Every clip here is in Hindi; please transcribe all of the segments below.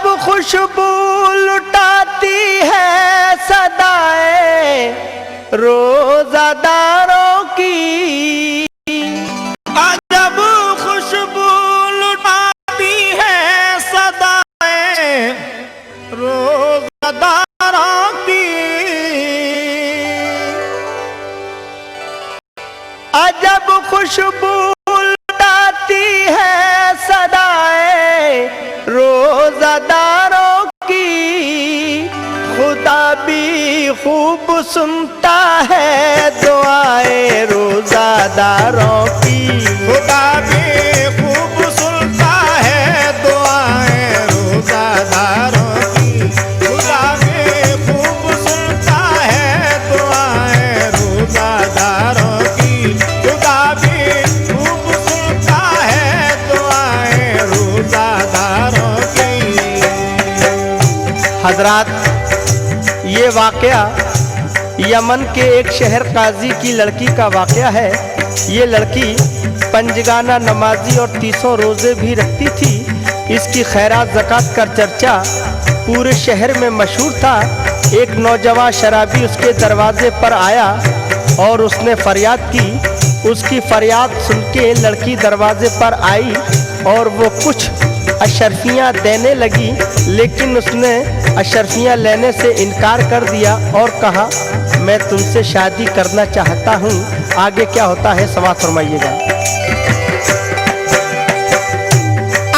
खुशबू लुटाती है सदाएं रोजादारों की, अजब खुशबू लुटाती है सदाएं रोज़ादारों की, अजब खुशबू लुटाती है सदाएं रोजादारों की। खुदा भी खूब सुनता है दुआएं रोजादारों की, खुदा भी खूब सुनता है दुआएं रोज़ादारों की, खुदा भी खूब सुनता है दुआएं रोज़ादारों की, खुदा भी खूब सुनता है दुआएं रोज़ादारों की। हजरात, ये वाकया यमन के एक शहर काजी की लड़की का वाकया है। ये लड़की पंजगाना नमाजी और 300 रोज़े भी रखती थी। इसकी खैरात ज़कात का चर्चा पूरे शहर में मशहूर था। एक नौजवान शराबी उसके दरवाजे पर आया और उसने फरियाद की। उसकी फरियाद सुन के लड़की दरवाजे पर आई और वो कुछ अशर्फियाँ देने लगी, लेकिन उसने अशर्फियाँ लेने से इनकार कर दिया और कहा, मैं तुमसे शादी करना चाहता हूँ। आगे क्या होता है समाअत फरमाइएगा।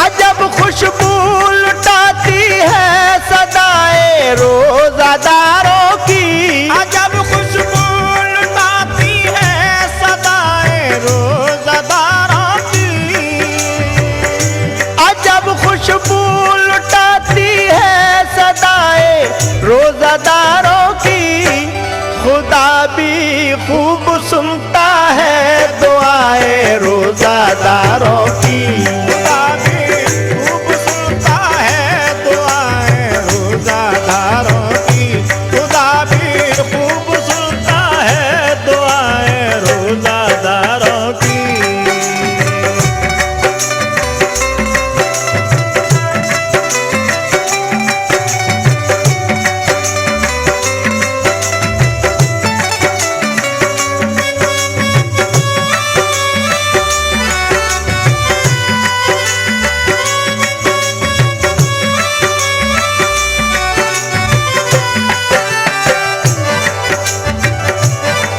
अजब खुशबू लुटाती है सदाएं रोज़ादारों की, अजब खुशबू लुटाती है सदाएं रोज़ादारों की, अजब खुशबू लुटाती है सदाएं रोज़ादारों की। खुदा भी खूब सुनता है दुआएं रोज़ादारों की, खुदा भी खूब सुनता है दुआएं रोज़ादारों की, खुदा भी खूब सुनता है दुआएं रोज़ादारों की।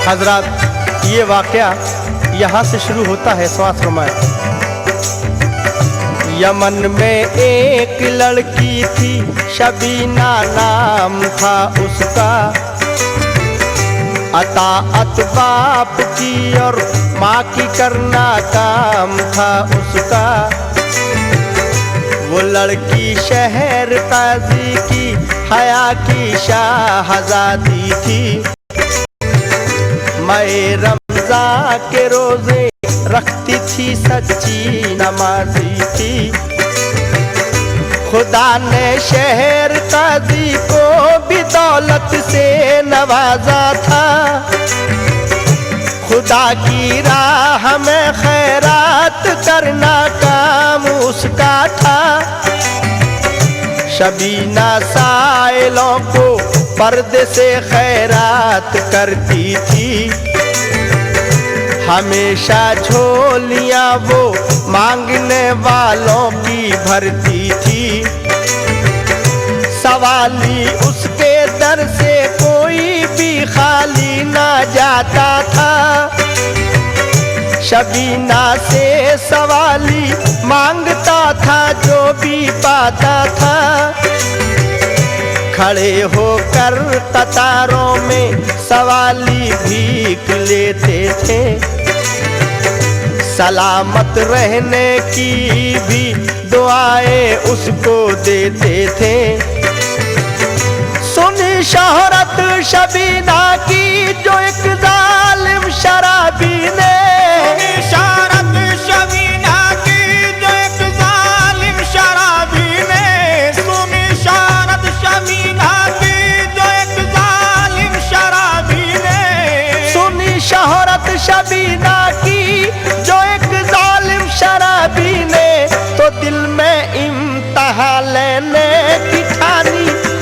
हजरात, ये वाकया यहाँ से शुरू होता है। समाअत फरमाएं। यमन में एक लड़की थी, शबीना नाम था उसका। अताअत बाप की और माँ की करना काम था उसका। वो लड़की शहर काजी की हया की शाहजादी थी। मैं रमज़ा के रोजे रखती थी, सच्ची नमाजी थी। खुदा ने शहर काजी को भी दौलत से नवाजा था। खुदा की राह में खैरात करना काम उसका था। शबीना साइलों को पर्दे से खैरात करती थी। हमेशा झोलियां वो मांगने वालों की भरती थी। सवाली उसके दर से कोई भी खाली ना जाता था। शबीना से सवाली मांगता था जो भी पाता था। खड़े होकर कतारों में सवाली भीख लेते थे। सलामत रहने की भी दुआएं उसको देते थे। सुनी शोहरत शबीना की जो एक जालिम शराबी ने, शोहरत शबीना की जो एक जालिम शराबी ने, सुनी शोहरत शबीना की जो एक जालिम शराबी ने, सुनी शोहरत शबीना की जो एक जालिम शराबी ने, तो दिल में इम्तिहान लेने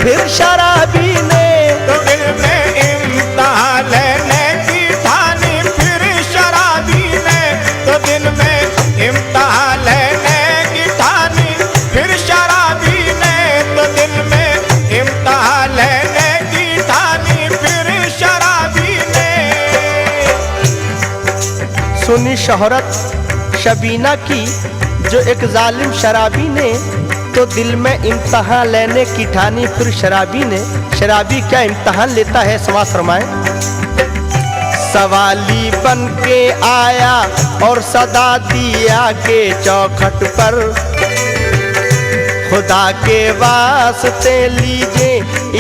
फिर शराबी ने। तो दिल में इम्तिहान लेने की ठानी फिर शराबी ने। तो दिल में इम्तिहान लेने की ठानी फिर शराबी ने। तो दिल में इम्तिहान लेने की ठानी फिर शराबी ने। सुनी शोहरत शबीना की जो एक जालिम शराबी ने, तो दिल में इम्तहान लेने की ठानी फिर शराबी ने। शराबी क्या इम्तहान लेता है, समाज फरमाए। सवाली बन के आया और सदा दिया के चौखट पर, खुदा के वास्ते लीजिए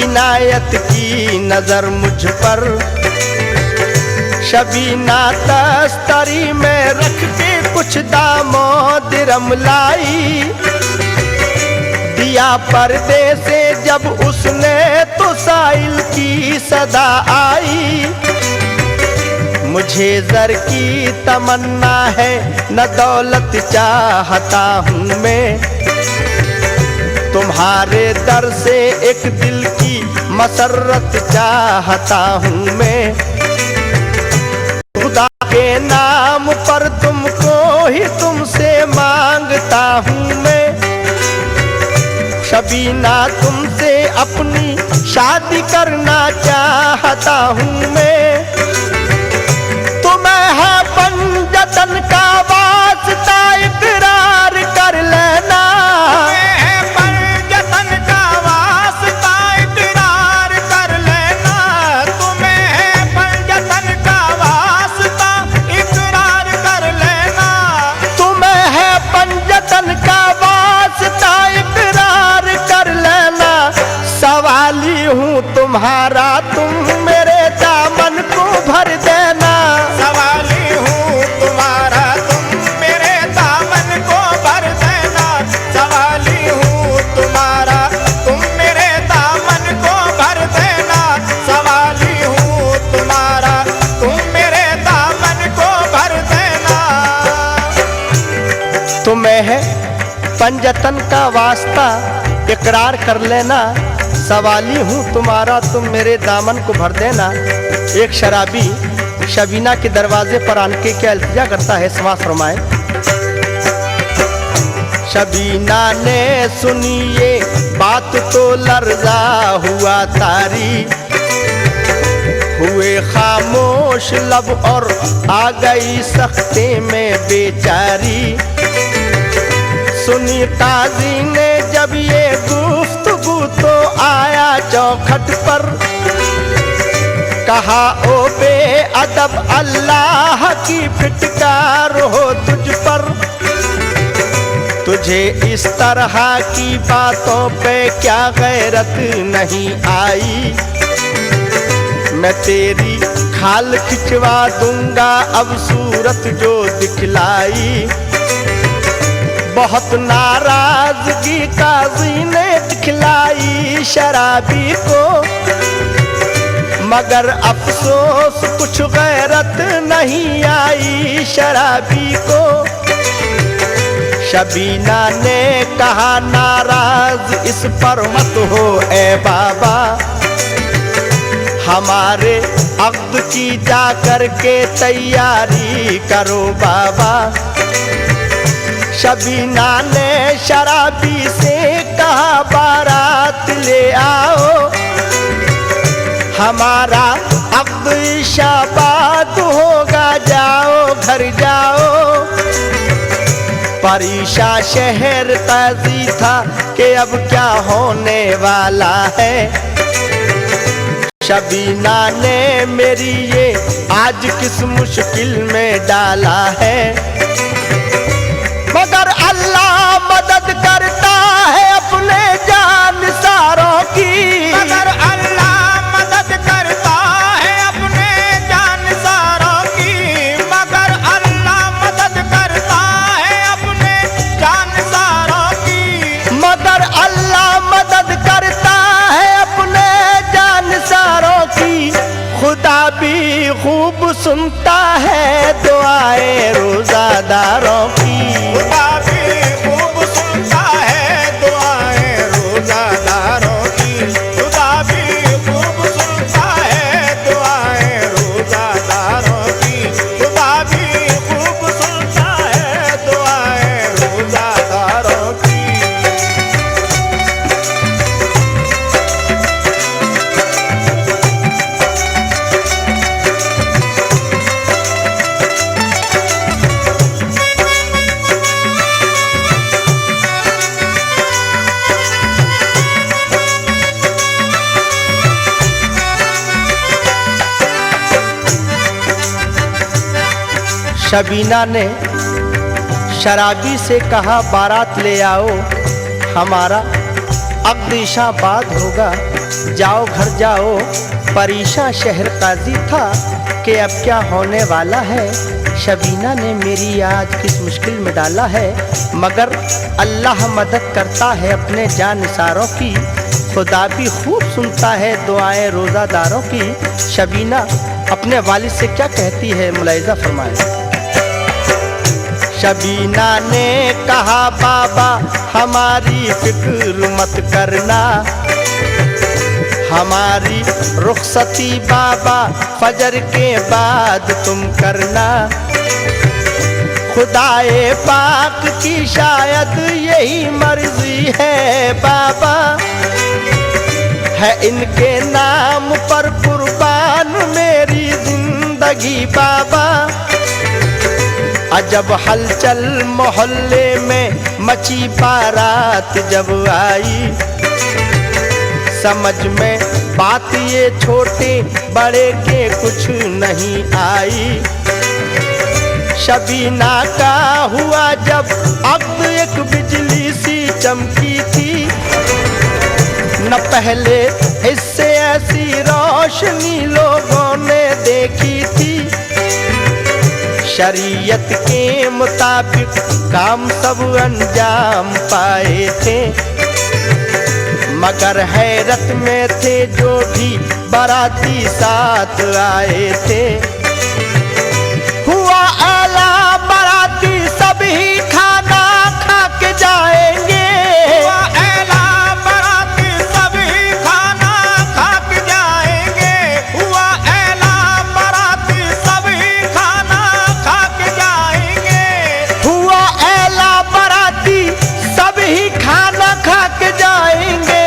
इनायत की नजर मुझ पर। शबीना तस्तरी में रख के कुछ दामो दिरम लाई, दिया पर्दे से जब उसने तो साइल की सदा आई। मुझे ज़र की तमन्ना है न दौलत चाहता हूँ मैं, तुम्हारे दर से एक दिल की मसरत चाहता हूँ मैं। खुदा के नाम पर तुमको ही तुमसे मांगता हूँ मैं। शबीना तुमसे अपनी शादी करना चाहता हूँ मैं। तुम्हें है पंजतन का वास्ता इकरार कर लेना। तुम्हें है पंजतन का वास्ता इकरार कर लेना। तुम्हें है पंजतन का वास्ता इकरार कर लेना। तुम्हें है पंजतन का वास्ता इकरार कर लेना। सवाली हूँ तुम्हारा, तुम मेरे दामन को भर देना। सवाली हूँ तुम्हारा, तुम मेरे दामन को भर देना। सवाली हूँ तुम्हारा, तुम मेरे दामन को भर देना। सवाली हूँ तुम्हारा, तुम मेरे दामन को भर देना। तुम्हें है पंजतन का वास्ता इकरार कर लेना। सवाली हूँ तुम्हारा, तुम मेरे दामन को भर देना। एक शराबी शबीना के दरवाजे पर आन के क्या इल्तिजा करता है, समाज फरमाए। शबीना ने सुनी ये बात तो लर्जा हुआ तारी, हुए खामोश लब और आ गई सख्ते में बेचारी। सुनी काजी ने जब ये गुफ्तगू तो आया चौखट पर, कहा ओ बेअदब अल्लाह की फिटकार हो तुझ पर। तुझे इस तरह की बातों पे क्या गैरत नहीं आई, मैं तेरी खाल खिंचवा दूंगा अब सूरत जो दिखलाई। बहुत नाराजगी काजी ने दिखलाई शराबी को, मगर अफसोस कुछ गैरत नहीं आई शराबी को। शबीना ने कहा नाराज इस पर मत हो ए बाबा, हमारे अक़्द की जा कर के तैयारी करो बाबा। शबीना ने शराबी से कहा बारात ले आओ, हमारा अक़्द शाबाद होगा, जाओ घर जाओ। परीशा शहर ताज़ी था कि अब क्या होने वाला है। शबीना ने मेरी ये आज किस मुश्किल में डाला है, मगर अल्लाह मदद करता है अपने जानसारों की। मगर अल्लाह मदद करता है अपने जानसारों की। मगर अल्लाह मदद करता है अपने जानसारों की। मगर अल्लाह मदद करता है अपने जानसारों की। खुदा भी खूब सुनता है दुआएं रोजादारों की। खुदा भी खूब सुनता है दुआएं रोजादारों की। शबीना ने शराबी से कहा बारात ले आओ, हमारा अब्दिशाबाद होगा, जाओ घर जाओ। परीशा शहर काजी था कि अब क्या होने वाला है, शबीना ने मेरी आज किस मुश्किल में डाला है। मगर अल्लाह मदद करता है अपने जानिसारों की, खुदा भी खूब सुनता है दुआएं रोज़ादारों की। शबीना अपने वालिद से क्या कहती है, मुलाहिज़ा फरमाएं। शबीना ने कहा बाबा हमारी फिक्र मत करना, हमारी रुखसती बाबा फजर के बाद तुम करना। खुदाए पाक की शायद यही मर्जी है बाबा, है इनके नाम पर कुर्बान मेरी जिंदगी बाबा। अजब हलचल मोहल्ले में मची बारात जब आई, समझ में बात ये छोटे बड़े के कुछ नहीं आई। शबीना का हुआ जब अब्द एक बिजली सी चमकी थी, न पहले इससे ऐसी रोशनी लोगों ने देखी थी। शरीयत के मुताबिक काम सब अंजाम पाए थे, मगर हैरत में थे जो भी बाराती साथ आए थे। हुआ आला बाराती सभी खाना खा के जाएंगे, हुआ ऐला बाराती सभी खाना खा के जाएंगे, हुआ ऐला बाराती सभी खाना खा के जाएंगे। हुआ ऐला बाराती सभी खाना खा के जाएंगे।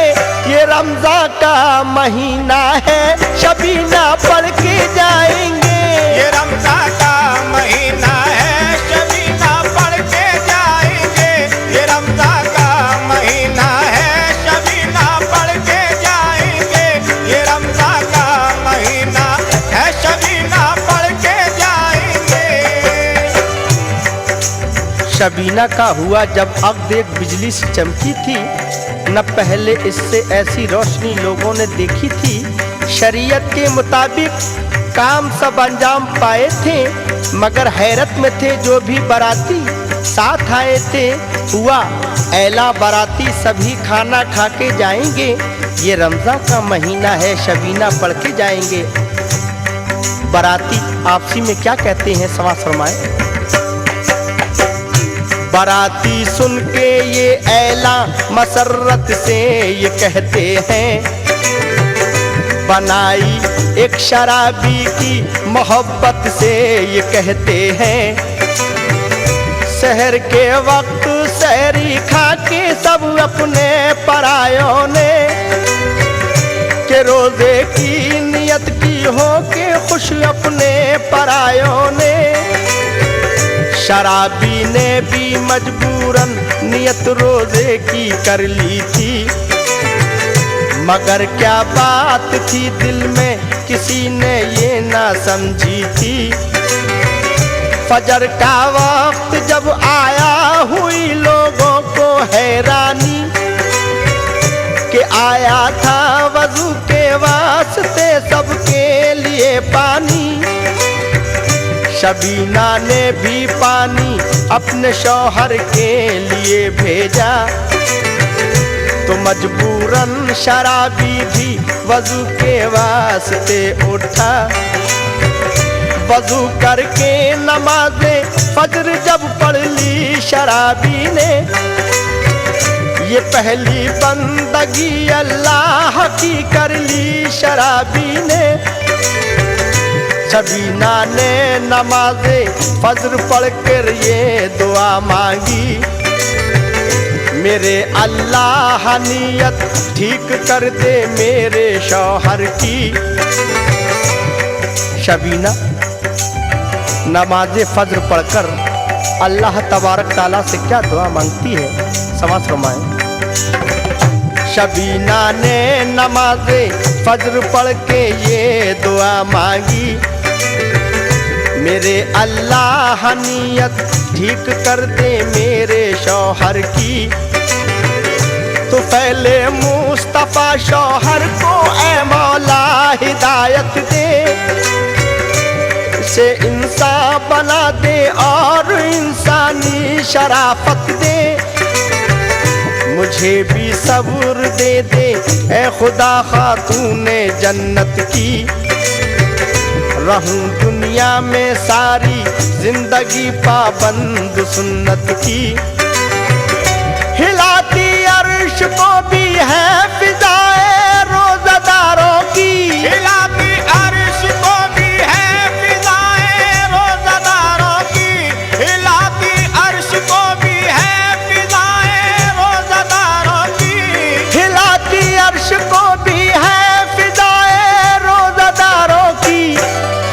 ये रमज़ान का महीना है, शबीना पढ़ के जाएंगे। ये रमज़ान का महीना है, शबीना पढ़ के जाएंगे। ये रमज़ान का महीना है, शबीना पढ़ के जाएंगे। ये रमज़ान का महीना है, शबीना पढ़ के जाएंगे। शबीना का हुआ जब अब्द एक बिजली से चमकी थी, न पहले इससे ऐसी रोशनी लोगों ने देखी थी। शरीयत के मुताबिक काम सब अंजाम पाए थे, मगर हैरत में थे जो भी बाराती साथ आए थे। हुआ ऐला बाराती सभी खाना खा के जाएंगे। ये रमज़ान का महीना है, शबीना पढ़ के जाएंगे। बाराती आपसी में क्या कहते हैं, समाज फरमाएं। बाराती सुन के ये ऐला मसरत से ये कहते हैं, बनाई एक शराबी की मोहब्बत से ये कहते हैं। सहर के वक्त सहरी खा के सब अपने परायों ने, के रोजे की नियत की हो के खुश अपने परायों ने। शराबी ने भी मजबूरन नियत रोजे की कर ली थी, मगर क्या बात थी दिल में किसी ने ये ना समझी थी। फजर का वक्त जब आया हुई लोगों को हैरानी, कि आया था वजू के वास्ते सबके लिए पानी। शबीना ने भी पानी अपने शौहर के लिए भेजा, तो मजबूरन शराबी भी वजू के वास्ते उठा। वजू करके नमाज़े फजर जब पढ़ ली शराबी ने, ये पहली बंदगी अल्लाह की कर ली शराबी ने। शबीना ने नमाज़े फजर पढ़ कर ये दुआ मांगी, मेरे अल्लाह नियत ठीक कर दे मेरे शौहर की। शबीना नमाज फज्र पढ़कर अल्लाह तबारक ताला से क्या दुआ मांगती है, समझ फरमाएं। शबीना ने नमाज फज्र पढ़ के ये दुआ मांगी, मेरे अल्लाह नियत ठीक कर दे मेरे शौहर की। तो पहले मुस्तफा शौहर को ए मौला हिदायत दे, से इंसान बना दे और इंसानी शराफत दे। मुझे भी सब्र दे दे ए खुदा खातूने जन्नत की। रहूं दुनिया में सारी जिंदगी पाबंद सुन्नत की। हिलाती अर्श को भी है फिजाए रोज़ादारों की। हिलाती अर्श को भी है फिजाए रोज़ादारों की। हिलाती अर्श को भी है फिजाए रोज़ादारों की। हिलाती अर्श को भी है फिजाए रोज़ादारों की।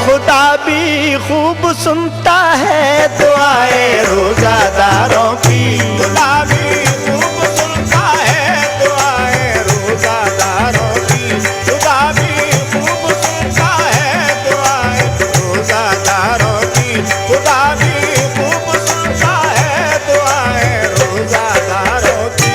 खुदा भी खूब सुनता है दुआएं रोज़ादारों की। खुदा भी खूब सुनता है दुआएं रोज़ादारों की। खुदा भी खूब सुनता है दुआएं रोज़ादारों की। खुदा भी खूब सुनता है दुआएं रोज़ादारों की।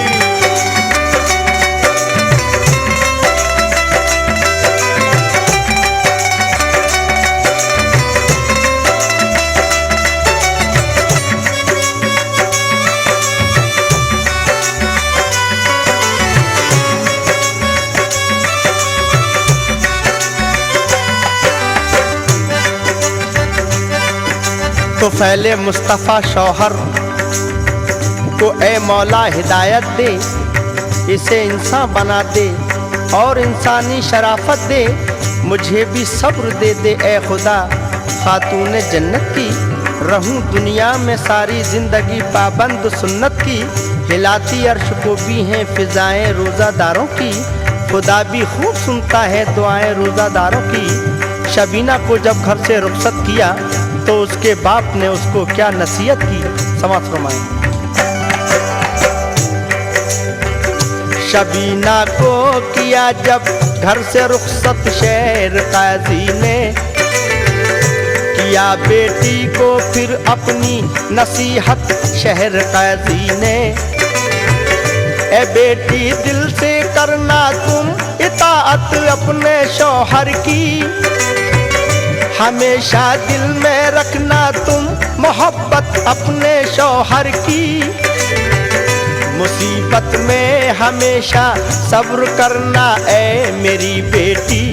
तो फैले मुस्तफ़ा शौहर को ए मौला हिदायत दे, इसे इंसान बना दे और इंसानी शराफत दे। मुझे भी सब्र दे दे ए खुदा खातून जन्नत की। रहूं दुनिया में सारी जिंदगी पाबंद सुन्नत की। हिलाती अर्श को भी हैं फिजाएं रोज़ादारों की। खुदा भी खूब सुनता है दुआएं रोज़ादारों की। शबीना को जब घर से रुखसत किया तो उसके बाप ने उसको क्या नसीहत की, समाज फरमाएं। शबीना को किया जब घर से रुखसत शहर काजी ने, किया बेटी को फिर अपनी नसीहत शहर काजी ने। ए बेटी दिल से करना तुम इताअत अपने शौहर की। हमेशा दिल में रखना तुम मोहब्बत अपने शौहर की। मुसीबत में हमेशा सब्र करना ए मेरी बेटी।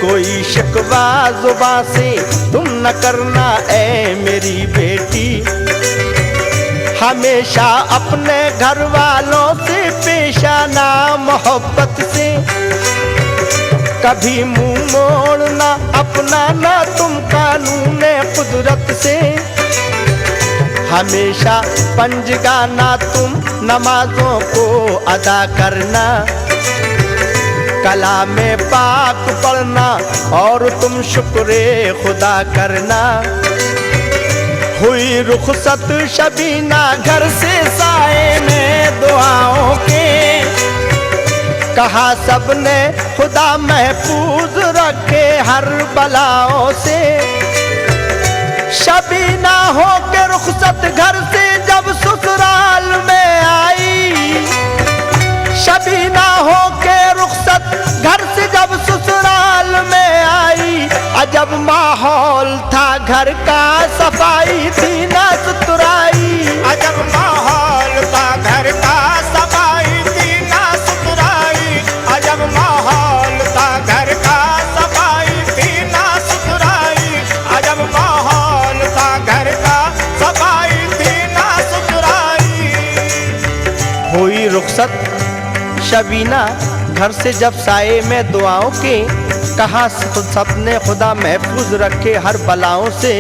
कोई शिकवा जुबां से तुम न करना ए मेरी बेटी। हमेशा अपने घर वालों से पेश आना मोहब्बत से। कभी मुंह मोड़ना अपनाना तुम कानून कुदरत से। हमेशा पंजगाना तुम नमाजों को अदा करना। कलामे पाक पढ़ना और तुम शुक्रे खुदा करना। हुई रुखसत शबीना घर से साए में दुआओं के। कहा सबने खुदा महफूज रखे हर बलाओं से। शबीना हो के रुखसत घर से जब ससुराल में आई। शबीना हो के रुखसत घर से जब ससुराल में आई। अजब माहौल था घर का सफाई थी ना सुथराई। अजब माहौल था घर का सफाई थी ना सुथराई। अजब माहौल था घर का सफाई थी ना सुथराई। अजब माहौल था घर का सफाई थी ना सुथराई। हुई रुखसत शबीना घर से जब साए में दुआओं के। कहा सबने खुदा महफूज रखे हर बलाओं से।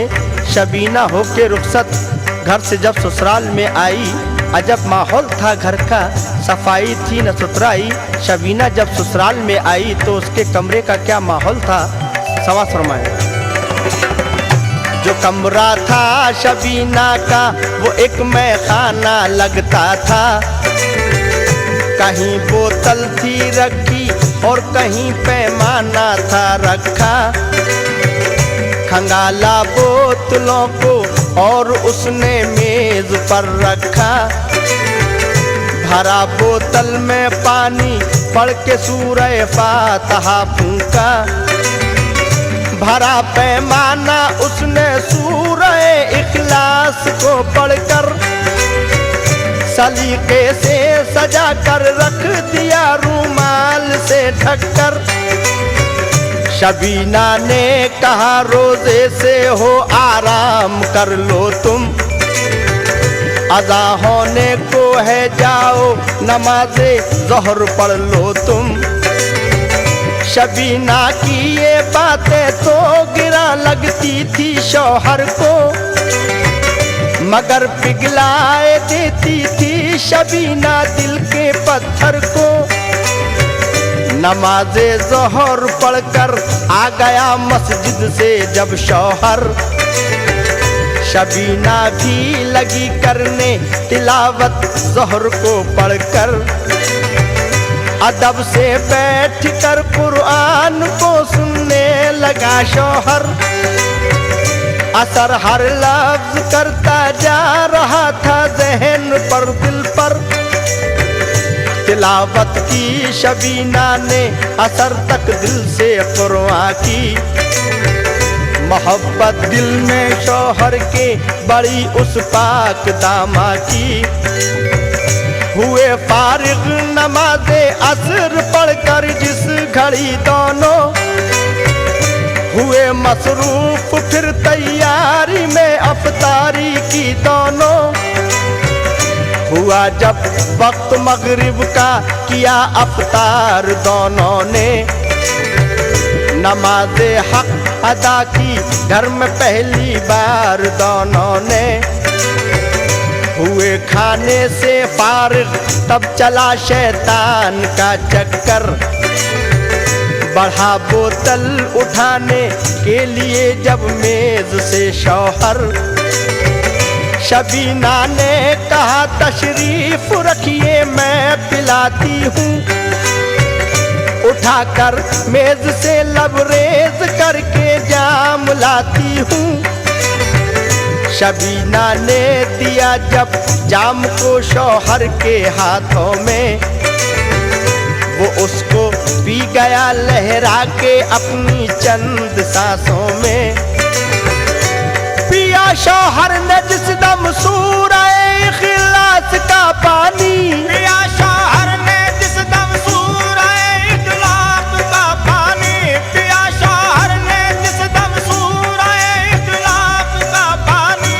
शबीना हो के रुखसत घर से जब ससुराल में आई। अजब माहौल था घर का सफाई थी न सुथराई। शबीना जब ससुराल में आई तो उसके कमरे का क्या माहौल था, सवा फरमाए। जो कमरा था शबीना का वो एक मैखाना लगता था। कहीं बोतल थी रखी और कहीं पैमाना था रखा। खंगाला बोतलों को और उसने मेज पर रखा। भरा बोतल में पानी पढ़ के सूरह फातिहा फूंका। भरा पैमाना उसने सूरह इखलास को पढ़कर सलीके से सजा कर रख दिया रूमाल से ढककर। शबीना ने कहा रोजे से हो आराम कर लो तुम, अज़ा होने को है जाओ नमाज़े ज़ोहर पढ़ लो तुम। शबीना की ये बातें तो गिरा लगती थी शौहर को, मगर पिघलाए देती थी शबीना दिल के पत्थर को। नमाज़े ज़ोहर पढ़कर आ गया मस्जिद से जब शौहर, शबीना भी लगी करने तिलावत ज़ोहर को पढ़कर। अदब से बैठ कर कुरान को सुनने लगा शौहर। असर हर लफ्ज़ करता जा रहा था ज़हन पर दिल पर। तिलावत की शबीना ने असर तक दिल से कुरान की। मोहब्बत दिल में शौहर के बड़ी उस पाक दामा की। हुए फारिग नमाज़े असर पढ़कर जिस घड़ी दोनों, हुए मसरूफ फिर तैयारी में अफ्तारी की दोनों। हुआ जब वक्त मगरिब का किया अफ्तार दोनों ने, नमाज़े हक अदा की घर में पहली बार दोनों ने। हुए खाने से फारिग तब चला शैतान का चक्कर, बढ़ा बोतल उठाने के लिए जब मेज से शौहर। शबीना ने कहा तशरीफ रखिए मैं पिलाती हूँ, उठाकर मेज से लबरेज करके जाम लाती हूँ। शबीना ने दिया जब जाम को शौहर के हाथों में, वो उसको पी गया लहरा के अपनी चंद सांसों में। पिया शौहर ने जिस दम सूरह इखलास का पानी, पिया शौहर ने जिस दम सूरह इखलास का पानी, पिया शौहर ने जिस दम सूरह इखलास का पानी,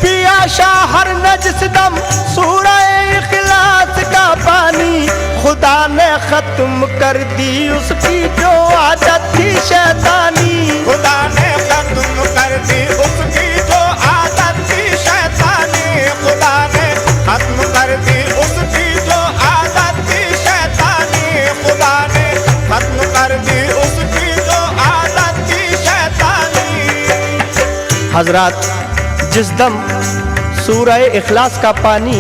पिया शौहर ने जिस दम सूरह इखलास का पानी। खुदा ने खत्म कर दी उसकी जो आदत थी शैतानी। खुदा ने खत्म कर दी उसकी जो आदत थी शैतानी। खुदा ने खत्म कर दी उसकी जो आदत थी शैतानी। खुदा ने खत्म कर दी उसकी जो आदत थी शैतानी। हजरात, जिस दम सूरह इखलास का पानी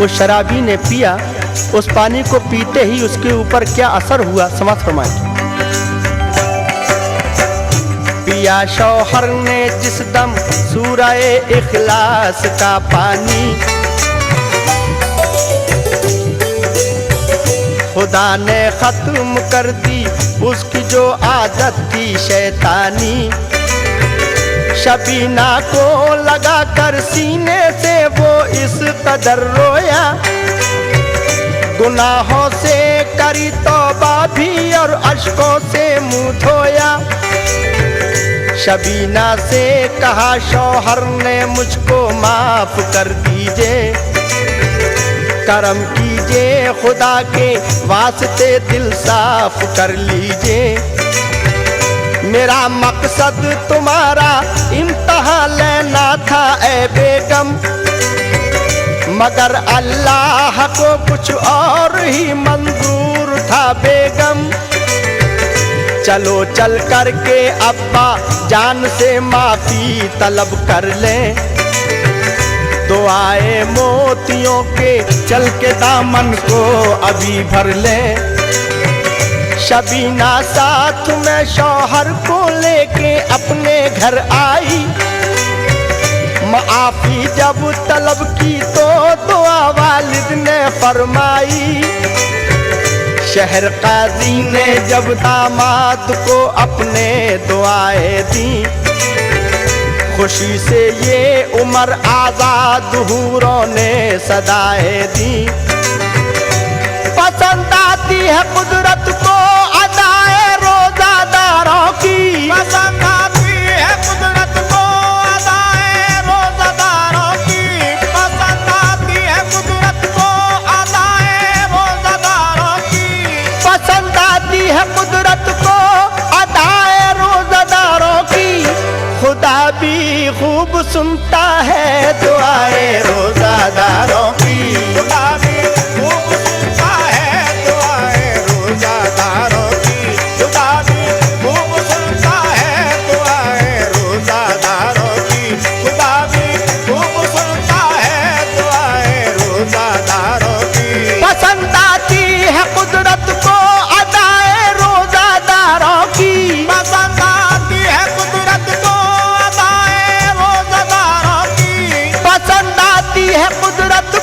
उस शराबी ने पिया, उस पानी को पीते ही उसके ऊपर क्या असर हुआ समाप्त फरमाएं। पिया शौहर ने जिस दम सूरह इखलास का पानी, खुदा ने खत्म कर दी उसकी जो आदत थी शैतानी। शबीना को लगा कर सीने से वो इस कदर रोया, गुनाहों से करी तौबा भी और अश्कों से मुंह धोया। शबीना से कहा शौहर ने मुझको माफ कर दीजिए, करम कीजिए खुदा के वास्ते दिल साफ कर लीजिए। मेरा मकसद तुम्हारा इम्तिहा लेना था ए बेगम, मगर अल्लाह को कुछ और ही मंजूर था बेगम। चलो चल कर के अब्बा जान से माफी तलब कर लें, दुआए मोतियों के चल के दामन को अभी भर लें। शबीना साथ साथ में शौहर को लेके अपने घर आई। माफी जब तलब की तो दुआ वालिद ने फरमाई। शहर काजी ने जब दामाद को अपने दुआएं दी, खुशी से ये उम्र आजाद हूरों ने सदाएं दी। पसंद आती है कुदरत को अदाए रोजादारों की, पसंद आती है कुदरत को अदाए रोजादारों की, पसंद आती है कुदरत को अदाए रोजादारों की, पसंद आती है कुदरत को अदाए रोजादारों की। खुदा भी खूब सुनता है दुआए रोजादारों की। खुदा भी खूब सुनता है दुआए रोजादारों की, खुदा भी खूब सुनता है दुआए रोजादारों की, खुदा भी खूब सुनता है दुआए रोजादारों की। पसंद आती है कुदरत को अदाए रोजादारों की, पसंद आती है कुदरत को अदाए रोजादारों की, पसंद आती है कुदरत